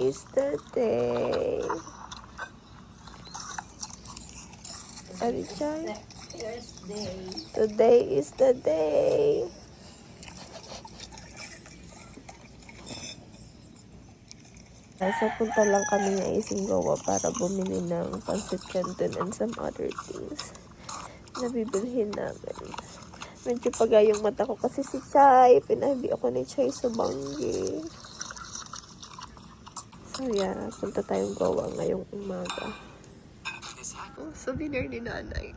is the day. Alichay? Today is the day. Nasa punta lang kami ng Isinggawa para bumili ng pancit canton and some other things na bibilhin namin. Medyo paga yung mata ko kasi si Chay. Pinabi ako ni Chay sa Banggi. So yeah, punta tayong gawa ngayong umaga. Oh, souvenir ni nanay.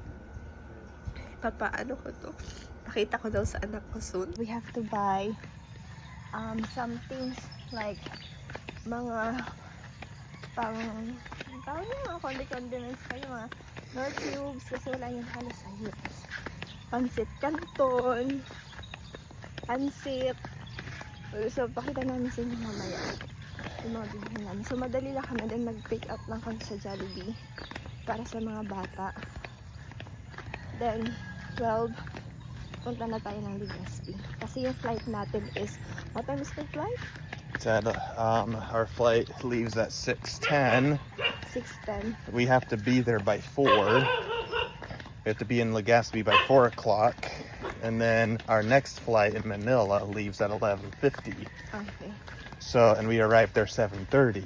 Papaano ko to? Nakita ko daw sa anak ko soon. We have to buy some things like mga pang tawag niyo mga condiments kayo, mga nor cubes kasi wala yung halos sa US. Pancit canton, pancit. So pakita namin sa inyo mamaya yung mga bibigyan namin. So madali lang kami, then mag-pick up lang kami sa Jollibee para sa mga bata. Then 12 punta na tayo ng Legazpi kasi yung flight natin is, what time is the flight? Said our flight leaves at 6:10. 6:10. We have to be there by 4. We have to be in Legazpi by 4 o'clock. And then our next flight in Manila leaves at 11:50. Okay. So, and we arrived there 7:30.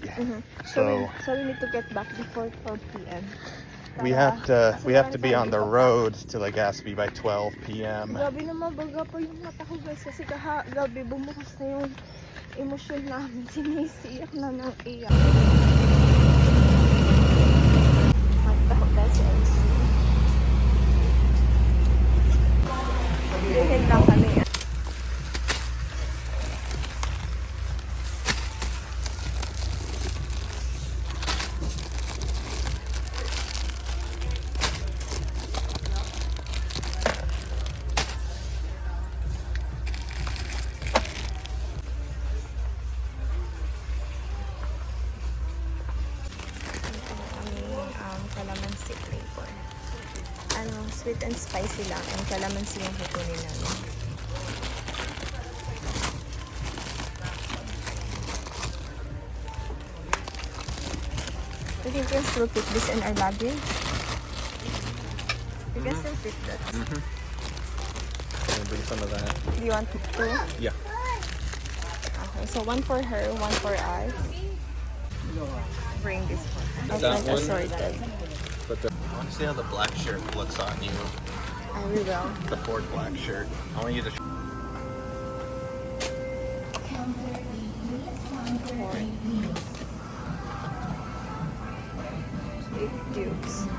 So we need to get back before 12 p.m. We have to be on the road to Legazpi by 12 p.m. Grabe naman, baga pa yung mata ko guys kasi gabi bumukas na yung emosyon namin. Sinisiyak na ng iyak. Mata ko guys, LC. Bilhin lang kami. Calamansi flavor. Sweet and spicy lang. And calamansi yung kukunin namin. Do you think we can still fit this in our luggage? You can still fit that. Can bring some of that. Do you want two? Yeah. Okay, so one for her, one for us. Bring this one. That one? Assorted. But I want to see how the black shirt looks on you. I will. The Ford black shirt. I want you to. Eight cubes.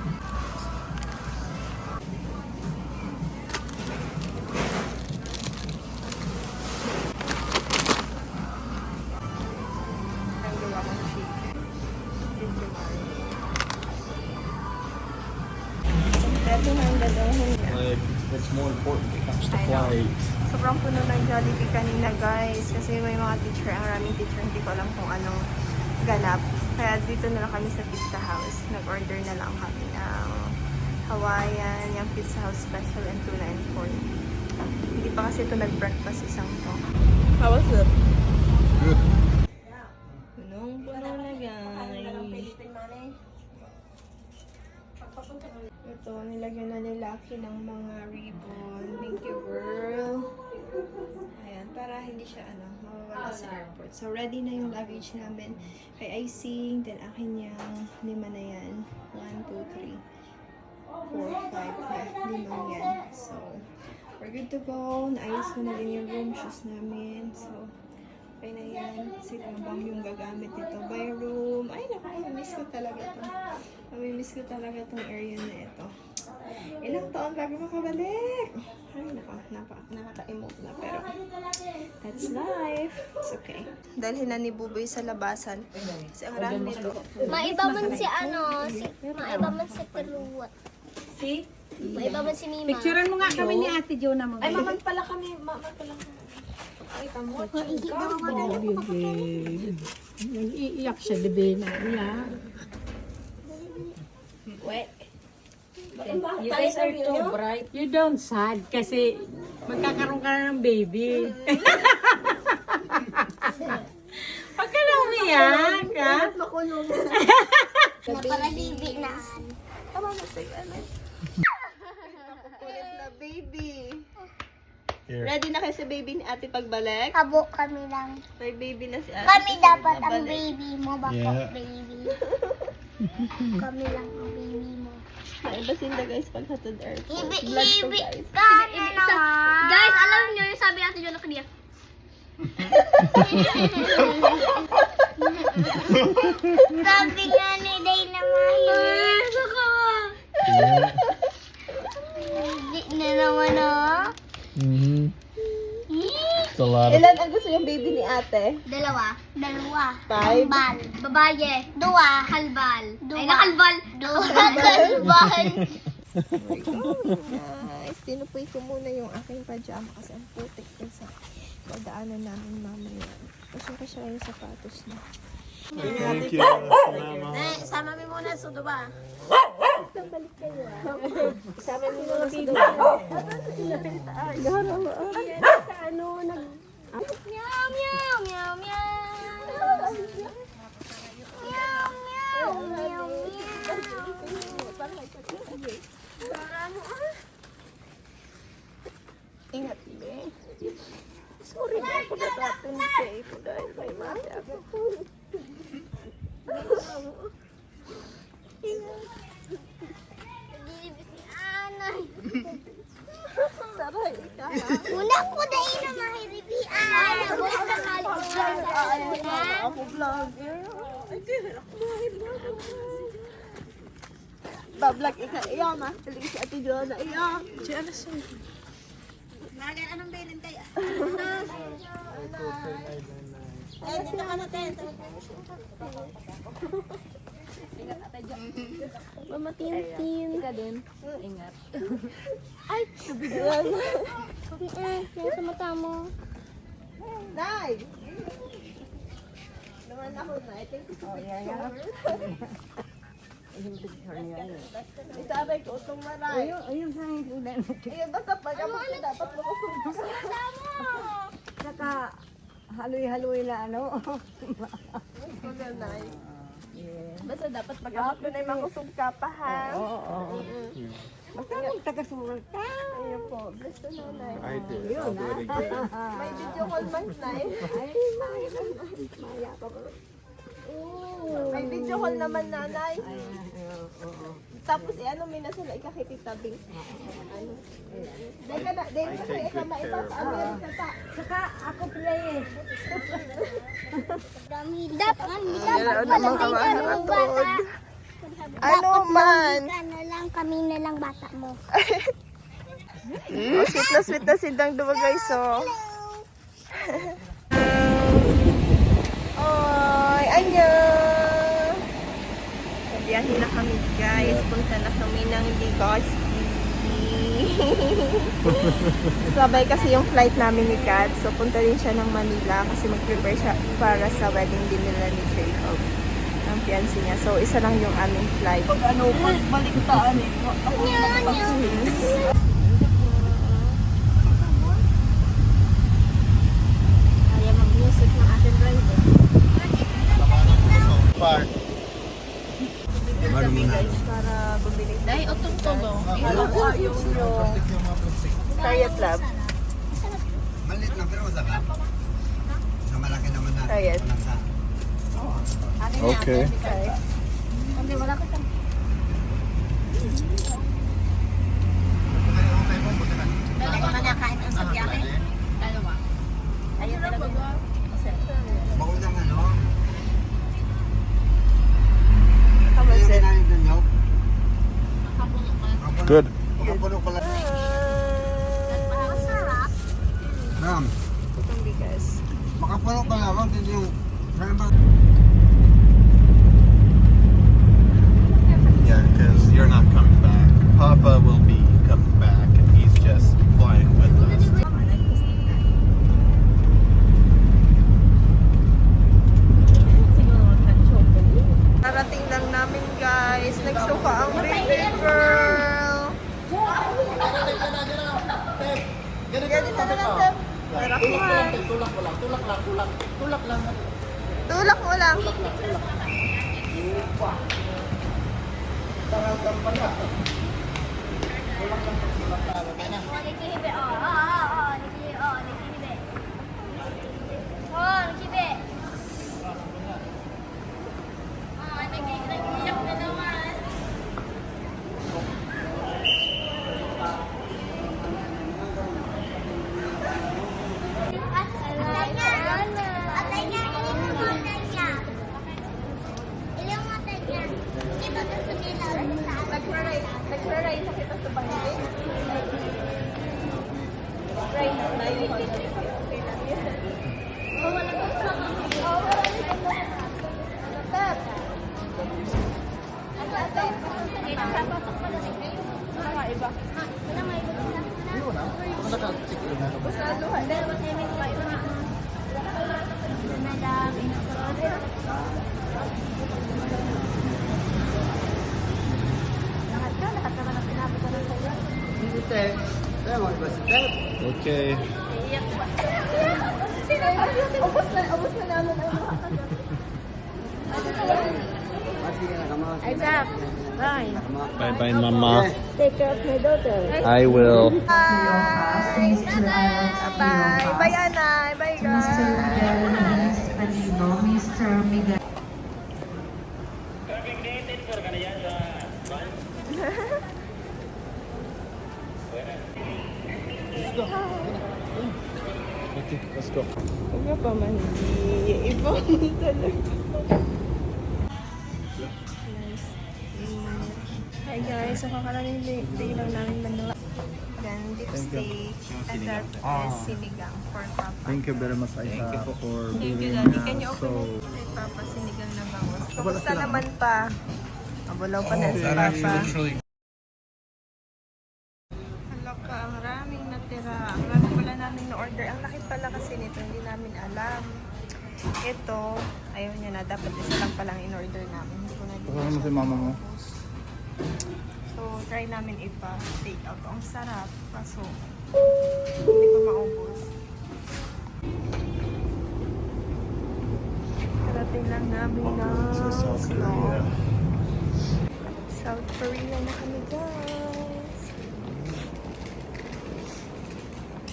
Like, it's more important to catch the I know. flight. Sobrang puno ng Jollibee kanina guys kasi may mga teacher, ang maraming teacher, hindi ko alam kung anong ganap. Kaya dito na lang kami sa pizza house. Nag-order na lang kami ng Hawaiian, yung pizza house special and tuna and pork. Hindi pa kasi ito nag-breakfast isang to. How was it? Good. Punong-puno na guys. Ito, nilagyan na ni Lucky ng mga ribbon. Thank you, girl. Ayan, para hindi siya, mawawala sa airport. So, ready na yung luggage namin. Kay Icing, then akin yung 5 na yan. 1, 2, 3, 4, 5. 5 yan. So, we're good to go. Naayos ko na din yung room shoes namin. So, okay na yan. Kasi bang yung gagamit nito. By room. Ay, naku, mamimiss ko talaga ito. Mamimiss ko talaga itong area na ito. Ilang taon bago makabalik. Ay, naku, nakaka-emote na. Pero, that's life. It's okay. Dalhin na ni Buboy sa labasan. Kasi ang rami nito. Maiba man si maiba man si Peruwat. Si? Maiba man si Mima. Picturean mo nga kami ni Ate Jonah mo. Ay, maman pala kami. Maman pala kami. Ay, tamo. Iiyak siya, dibe na. Wait. You guys are too bright. You don't sad kasi magkakaroon ka na ng baby. Pag ka na umiyak. ka? Makulong. Napalalibi na. Tama na sa'yo, ano? Kulit na baby. Here. Ready na kayo sa baby ni ate pagbalik? Habo kami lang. May baby na si ate. Kami dapat ang Pagbalik. baby mo. Bako Yeah. baby. Kami lang ang baby mo. Maiba sinda guys pag hatod airport. Vlog to Ibi-ibi guys. ka na naman. Guys, alam niyo yung sabi natin yun kanina. Sabi nga ni Day na mahilig. Hindi na naman oh. It's a lot of. Ilan ang gusto yung baby ni ate? Dalawa. Five? Halbal. Babaye. Dua. Halbal. Dua. Ay, nakalbal. Dua. Halbal. Nice. Tinupoy ko muna yung aking pajama kasi ang putik din sa pagdaanan namin mamaya. Kasi yung sapatos niya. Thank you. Sama mo muna sa duba. Balik kayo Isama mo muna sa duba. Meow, meow, meow, meow. Meow, meow, meow, Ingat, be. Sorry na ako natatun kayo dahil may mali ako. Saray ka. Una ko dahil na mahiribian. Wala ka kalit sa Ako vlogger. Ay, tira ako vlogger. Bablog ika iya ma. Tuloy si Ate Jonah iya. Si ano siya? Magan, anong bilin tayo? Ay, dito ka natin. Mama Tintin. Ika din. Ingat. Ay, nabigyan. Yung sa mata mo. Nay! Naman ako na. I think it's a Isabay ko itong maray. Ayun sa akin ko din. Ayun, basta pag ako dapat makusog ko sa Saka haloy-haloy na ano. Nay. Basta dapat pag ako na makusog ka pa ha. Oo. Basta mong taga-surat ka. Ayun po. Bless to nanay. I did. I'll do it again. May video call man, Nay. May video call naman, nanay. Tapos, ano, may nasa ikakititabing. Ano? Dahil ka na, dahil ka na, ikaw maiba sa Amerika pa. Saka ako play eh. Dapat pala tayo ng bata. Ano man? Ka na lang, kami na lang bata mo. Oh, sweet na silang dua guys, oh. Oy, annyeong! Biyahe na kami guys. Punta na kami ng Legazpi. Sabay kasi yung flight namin ni Kat. So punta rin siya ng Manila kasi mag-prepare siya para sa wedding din nila ni Jacob. Ang fiancé niya. So isa lang yung aming flight. Ano, pagbalitaan eh. Kaya mag-music ng ating driver. Far. Kami guys para bumili. Dahil otong tulo. Yung Kaya Club. Malit na pero masarap. Na malaki naman na. Kaya. Okay. Bawal ng ano. Come on, Yung sir. kinain ng nyog. Good. Makapuno pala. Ma'am, Itong bigas. makapuno ka lamang din yung member. Yeah, because you're not coming back. Papa will be coming back, and he's just flying with us. Narating lang namin guys. Nagsuka ang baby girl. Ganito na lang, sir. Tulak lang. Tulak mo lang. Nikihibe, nikihibe. Nikihibe. Nag-iyak na naman. Atay niya, ilang yung mata niya. Ilang mata niya. Kita na sa nila. Nagra-ride na kita sa bahay. Okay. Ubus na namin Isaac, bye. Bye bye, Mama. Take care of my daughter. I will. Bye. Bye. Bye, Anay. Bye, guys. Mr. Miguel. Okay, let's go. Huwag nga pa man, hindi. Iba mo talaga. Hi guys, so kakarating day lang namin Manila. Then lipstick, and that is sinigang for Papa. Thank you very much, Aisha, for Thank you, being Daddy. Can you open so... it? Kay Papa, sinigang na bangus. Kamusta naman pa? Mabulaw pa na si Papa. Hala ka, ang raming natira. Ang raming wala namin na-order. Ang laki pala kasi nito, hindi namin alam. Ito, ayaw niya na. Dapat isa lang palang in-order namin. Hindi ko na Kasama mo si mama mo. So, try namin ipa-take out. Ang sarap. Kaso, hindi ko maubos. Karating lang namin na South Korea na kami, guys.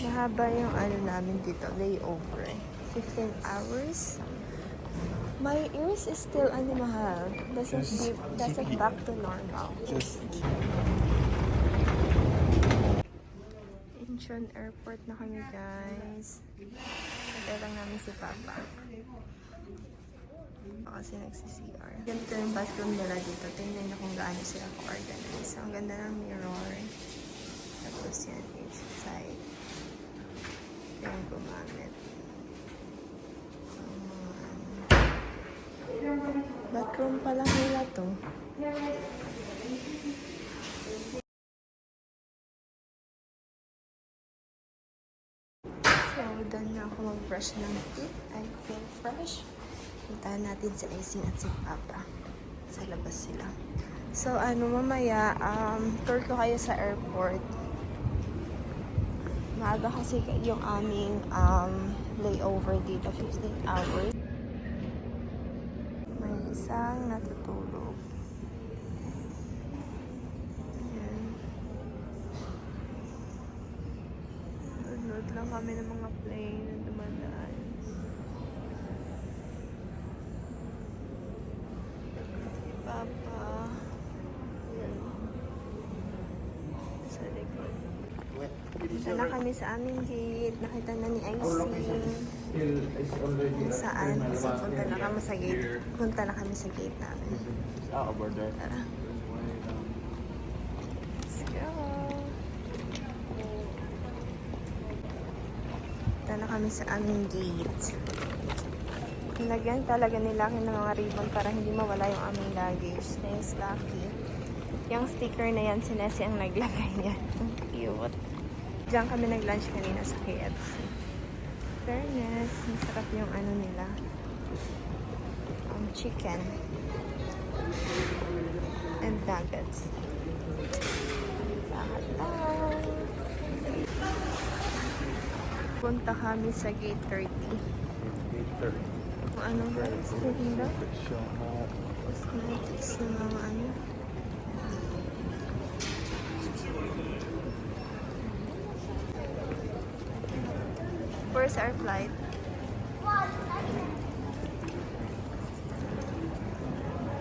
Mahaba yung ano namin dito, layover. 15 hours. My ears is still mahal. Doesn't back to normal. Incheon Airport na kami, guys. Hintay lang namin si Papa. Kasi nagsi-CR. Ganito yung bathroom nila dito. Tingnan nyo kung gaano sila ko-organize. Ang ganda ng mirror. Tapos yan is side. Ito yung gumamit. Bathroom pa lang nila to. So, done na ako mag-brush ng teeth. I feel fresh. Puntahan natin sa icing at si Papa. Sa labas sila. So, mamaya, tour ko kayo sa airport. Maaga kasi yung aming layover dito, 15 hours. May isang natutulog. Ayan. Load lang kami ng mga plane na dumadaan. Papa. Ayan. Sa likod. Dito na kami sa aming gate. Nakita na ni Icing. Saan? So, punta na kami sa gate. Punta na kami sa gate namin. Tara. Let's go. Punta na kami sa aming gate. Nilagyan talaga nila ng mga ribbon para hindi mawala yung aming luggage. Thanks, Lucky. Yung sticker na yan, si Nessie ang naglagay niya. Ang cute. Diyan kami nag-lunch kanina sa KFC. Fairness, masarap yung ano nila. Chicken. And nuggets. Lahat lang. Punta kami sa gate 30. Gate 30. Ano guys? Tinda? Cosmetics na mga ano. Where's our flight?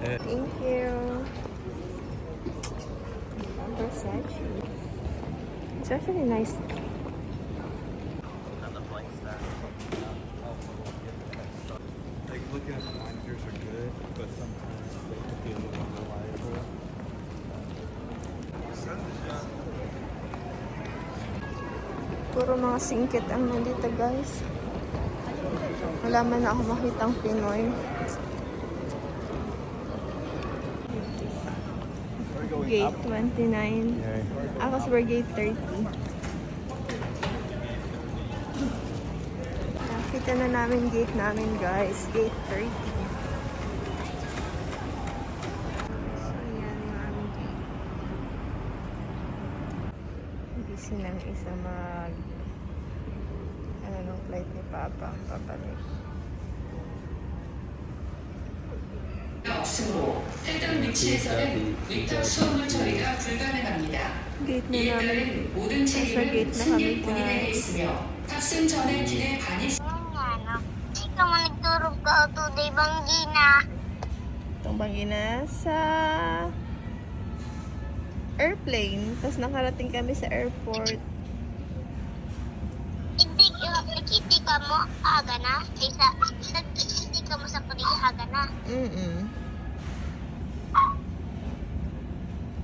Thank you. Versace. It's actually nice. Like looking at the monitors are good, but sometimes they can be a little unreliable. Puro mga singkit ang nandito guys. Wala man na ako makitang Pinoy. Gate 29. Ako sa gate 30. Nakita na namin gate namin guys. Gate 30. So yan yung aming gate. Busy ng isa ano nung flight ni Papa. Papalik. 없으므로 해당 위치에서는 위탁 수화물 처리가 불가능합니다. Gate na 이에 namin. 따른 모든 Nasa 책임은 gate na kami 승객 본인에게 guys. 있으며 탑승 전에 기내 반입 Hindi ka mo nagturog ka today Banggina. Itong Bangina sa airplane. Tapos nakarating kami sa airport. Nagkiti ka mo aga na. Nagkiti ka mo sa kuliga aga na.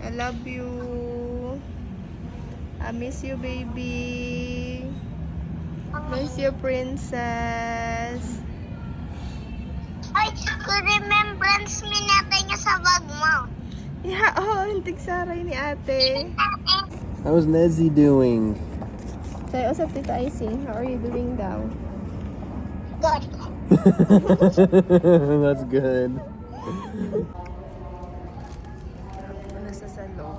I love you. I miss you, baby. Miss you, princess. Ay, remembrance me natin nga sa bag mo. Yeah, hintig saray ni ate. How's Nezzy doing? Say, usap tita Icy. How are you doing daw? Good. That's good. Nasa salon.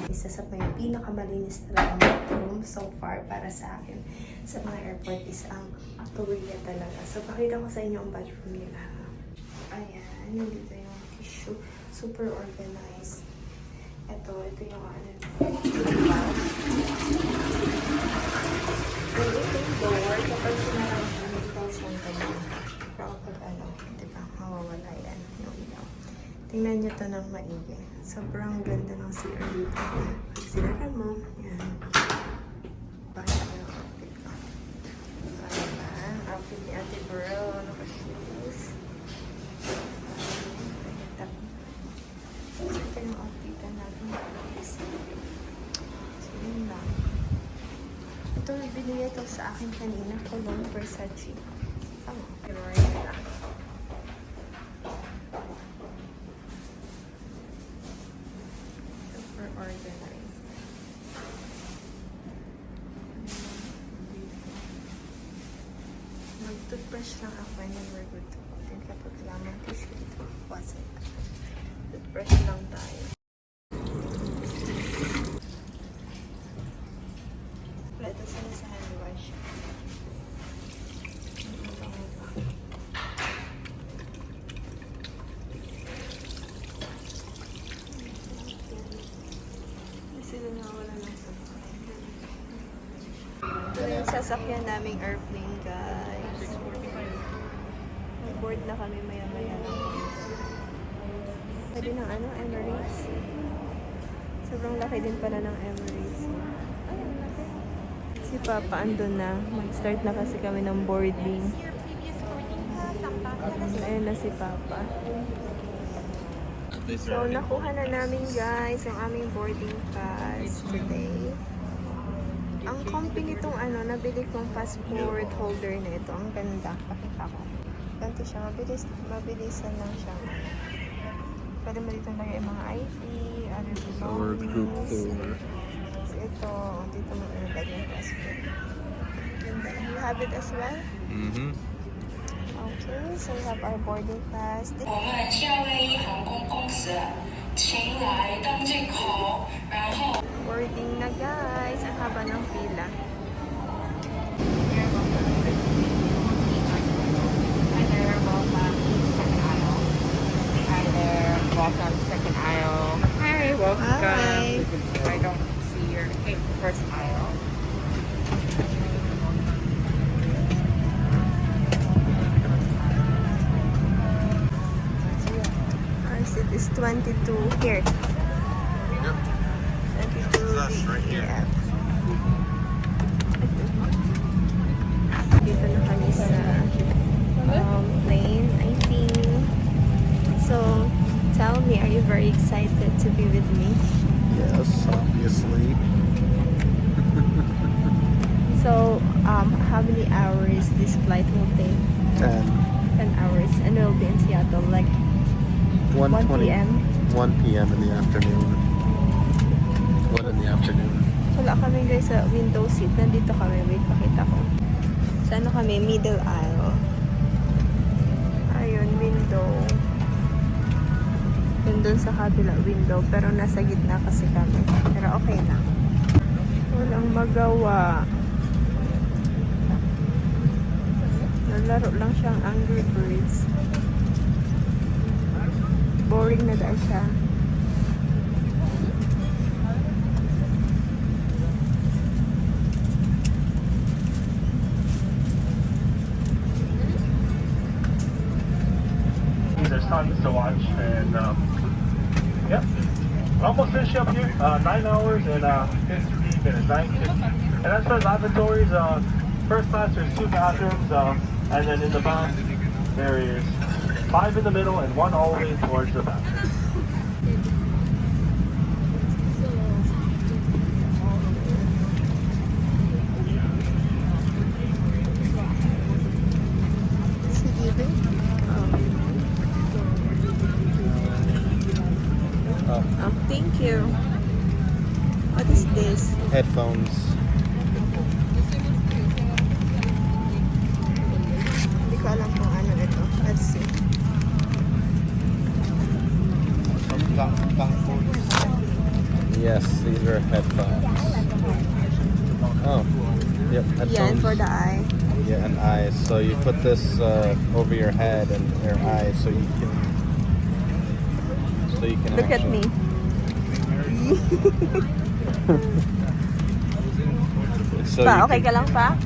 Isa sa may pinakamalinis na room so far para sa akin sa mga airport is ang Korea talaga. So, pakita ko sa inyo ang bathroom nila. Ayan, nandito yung tissue. Super organized. Ito yung ano. Yung itong door, kapag sinarang siya, ito siyang ganyan. Pero kapag ano, diba, mawawala yan yung ilaw. Tingnan nyo to ng maigi. Sobrang ganda ng CR dito. Pag sinara mo, yan. Bakit yung outfit ko? Ayan, outfit ni Ate Bro. Naka-shoes. Ito yung outfit natin. So, yun lang. Ito, binili ito sa akin kanina. Cologne Versace. Tama. Pero rin lang. Organized. Mag-toothbrush lang ako and then we're good to go. Then kapag lamang tissue ito, wasan. Toothbrush lang tayo. Ito sila sa hand wash. Sila na wala ng sakyan. Ito yung sasakyan naming airplane, guys. Mag-board na kami maya-maya lang. Pwede ng ano, Emirates. Sobrang laki din pala ng Emirates. Ay, ang laki. Si Papa andun na. Mag-start na kasi kami ng boarding. Ayun na si Papa. So, nakuha na namin guys yung aming boarding pass today. Ang comfy nitong ano, nabili kong passport holder na ito. Ang ganda. Pakita ko. Ganito siya. Mabilisan lang siya. Pwede mo dito lang yung mga ID, other belongings. So, ito. Dito mo ilagay yung passport. Ganda. You have it as well? Mm-hmm. Okay, so we have our boarding pass. 我们 TLA 航空公司请来登机口，然后。 Boarding na guys. Ang haba ng pila. Hi there, welcome second aisle. Hi there, welcome second aisle. Hi, welcome. Hi. I don't see your first aisle. Our seat is 22 here. Yep. 22 That's right here. yeah. Dito na kami sa plane, I think. So, tell me, are you very excited to be with me? Yes, obviously. So, how many hours this flight will take? 10. 10 hours. And we'll be in Seattle like 1 p.m. 1 p.m. in the afternoon. 1 in the afternoon. Wala kami guys sa window seat. Nandito kami. Wait, pakita ko. Sa ano kami? Middle aisle. Ayun, window. Yun dun sa kabila window. Pero nasa gitna kasi kami. Pero okay na. Walang magawa. Nalaro lang siyang Angry Birds. Boring na dahil siya. There's tons to watch, and yep, almost finished up here. 9 hours and 15 minutes, 9:50. And as for lavatories, first class there's 2 bathrooms, and then in the back there is 5 in the middle and 1 all the way towards the back. Is he leaving? Oh, thank you. What is this? Headphones. Hindi ko alam kung ano ito. Let's see. Yes, these are headphones. Oh, yep, headphones. Yan for the eye. Yeah, and eyes. So you put this over your head and your eyes, so you can. Look at me. So Pa, you okay ka can- lang pa?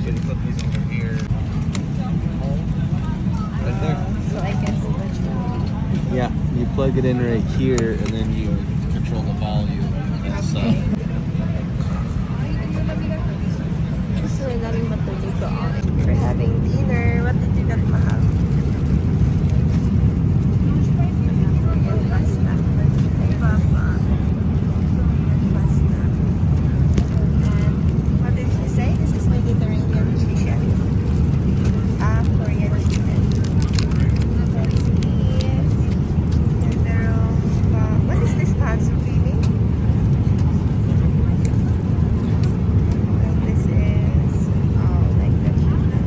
So you put these over here. Right there. So I can see what you Yeah, you plug it in right here, and then you control the volume and stuff. Gusto rin namin matulog doon. We're having dinner. What did you get, mahal? Pasta. Papa. Pasta. And what did she say? This is Mediterranean chicken. Korean chicken. Let's eat. What is this patsukimi? This is like the chicken.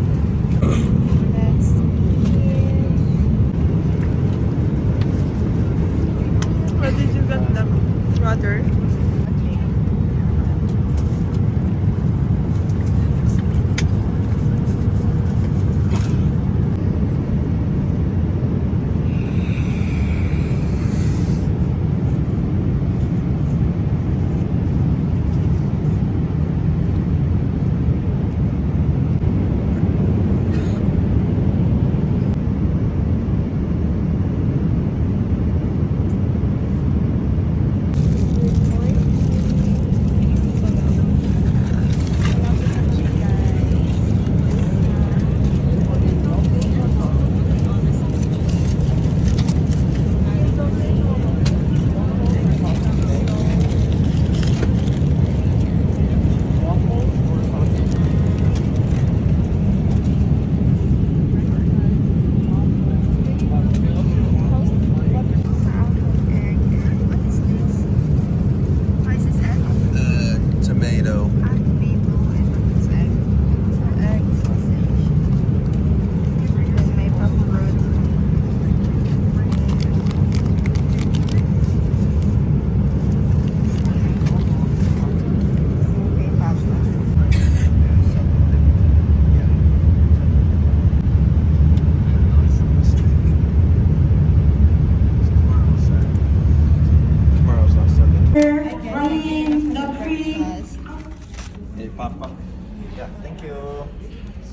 Thank you.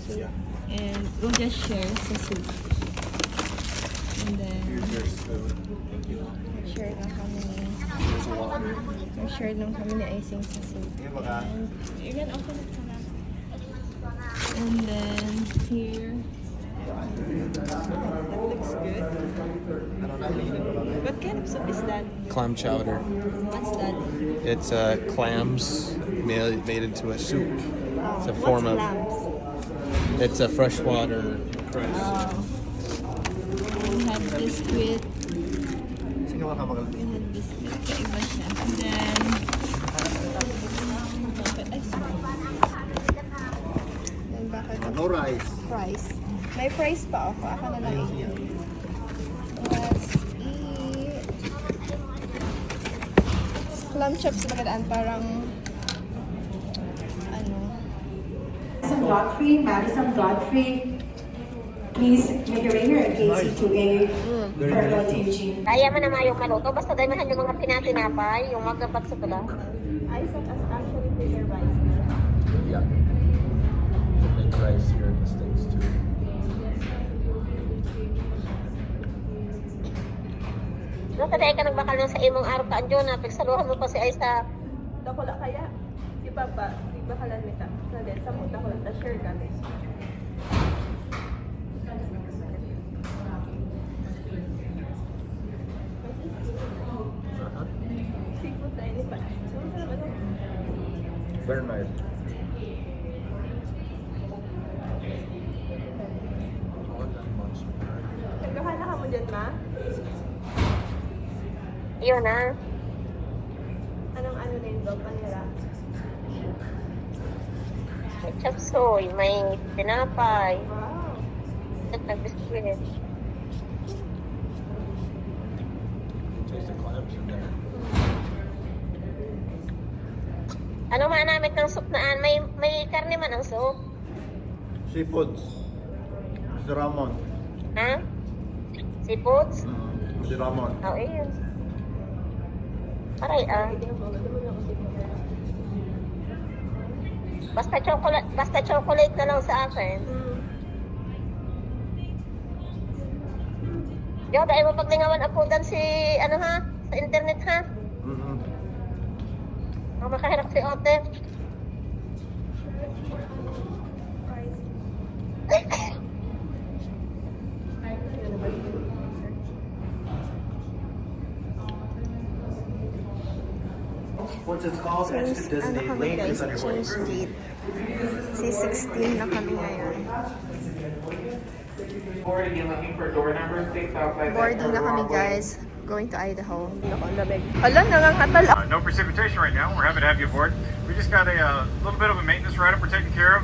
Soup. And we'll just share sa soup. And then, Here's your spoon. Thank you. share lang kami ni... Here's water. Share lang kami ni Icing sa soup. Here, baka. And, you can open it for now. And then, here... That looks good. What kind of soup is that? Clam chowder. What's that? It's clams made into a soup. It's a What's form of. clams? It's a freshwater crust. We have biscuit. Sige, baka We had biscuit. Kaiba siya. And then... Bakit? Ay, sorry. Then bakit? No rice. Fries. May fries pa ako. Ako na lang yun. Let's eat. Clam chops magandaan. Parang... Ano? Madison Godfrey, please make your way here at KC2A Purple Teaching. Kaya mo naman yung maluto. Basta damihan yung mga pinatinapay, yung magabat sa tula. Isaac has actually prepared rice. Yeah. Make rice here in the States too. Nasa dahil ka nagbakal lang sa imong araw ka andyo na. Pagsaluhan mo pa si Aisa. Dakula kaya? Si Papa, di bakalan nita. Na din, sa muta ko lang. Share kami. Seafood na ini pa. Very nice. Nagkahala ka mo dyan, ma? Yun na. Anong ano na yung dog panira? May chapsoy, may tinapay. Wow. At nagbiskwit. Taste the clams in there. Ano maanamit ng soup naan? May karne man ang soup. Seafoods. Si Ramon. Ha? Seafoods? Si Ramon. Oo, yun. Aray, Basta chocolate na lang sa akin. Yo, dahil mo paglingawan ako dan si, ano ha? Sa internet ha? Ang makahirap si Ote. What's it called? Since, ano kami guys, change date. C16 na kami ngayon. Boarding, you're looking for door number 6 outside. Boarding na kami guys. Going to Idaho. Hindi ako lamig. Hala, nangangatal ako. No precipitation right now. We're happy to have you aboard. We just got a little bit of a maintenance write-up we're taking care of.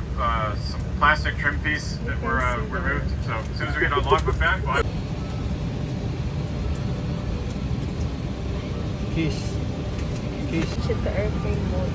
Some plastic trim piece that we're removed. So as soon as we get on logbook back, we'll have Kiss. Shit, the airplane mode.